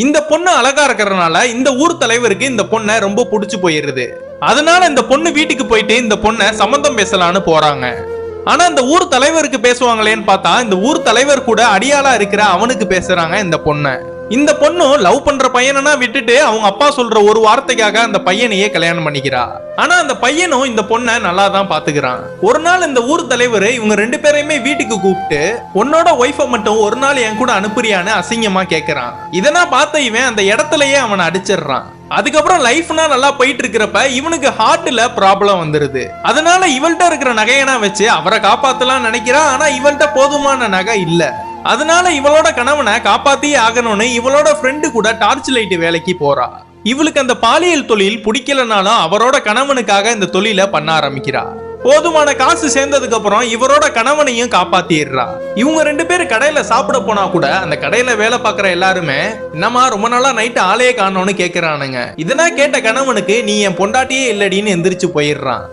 இந்த பொண்ணு அழகா இருக்கறனால இந்த ஊர் தலைவருக்கு இந்த பொண்ணை ரொம்ப பிடிச்சு போயிருது. அதனால இந்த பொண்ணு வீட்டுக்கு போயிட்டு இந்த பொண்ணை சம்பந்தம் பேசலான்னு போறாங்க. ஆனா இந்த ஊர் தலைவருக்கு பேசுவாங்களேன்னு பார்த்தா இந்த ஊர் தலைவர் கூட அடியாளா இருக்கிற அவனுக்கு பேசுறாங்க இந்த பொண்ணை. இந்த பொண்ணும் லவ் பண்ற பையனா விட்டுட்டு அவங்க அப்பா சொல்ற ஒரு வார்த்தைக்காக அந்த பையனையே கல்யாணம் பண்ணிக்கிறா. ஆனா அந்த பையனும் இந்த பொண்ணை நல்லா தான் பாத்துக்கிறான். ஒரு நாள் இந்த ஊர் தலைவர் இவங்க 2 பேரையுமே வீட்டுக்கு கூப்பிட்டு உன்னோட ஒய்ஃபை மட்டும் ஒரு நாள் என் கூட அனுப்புறியான்னு அசிங்கமா கேக்குறான். இதெல்லாம் பார்த்த இவன் அந்த இடத்துலயே அவனை அடிச்சிடுறான். அதுக்கப்புறம் லைஃப்னா நல்லா போயிட்டு இருக்கிறப்ப இவனுக்கு ஹார்ட்ல ப்ராப்ளம் வந்துருது. அதனால இவள்கிட்ட இருக்கிற நகையெல்லாம் வச்சு அவரை காப்பாத்தலாம் நினைக்கிறான். ஆனா இவள்கிட்ட போதுமான நகை இல்ல. அதனால இவளோட கணவனை காப்பாத்தியே ஆகணும்னு இவளோட ஃப்ரெண்டு கூட டார்ச் லைட் வேலைக்கு போறா. இவளுக்கு அந்த பாலியல் தொழில் பிடிக்கலனாலும் அவரோட கணவனுக்காக இந்த தொழிலை பண்ண ஆரம்பிக்கிறா. போதுமான காசு சேர்ந்ததுக்கு அப்புறம் இவரோட கணவனையும் காப்பாத்திடுறா. இவங்க 2 பேரும் கடையில சாப்பிட போனா கூட அந்த கடையில வேலை பார்க்கற எல்லாருமே என்னமா ரொம்ப நாளா நைட்டு ஆளையே காணோம்னு கேக்குறானுங்க. இதெல்லாம் கேட்ட கணவனுக்கு நீ என் பொண்டாட்டியே இல்லடின்னு எந்திரிச்சு போயிடுறான்.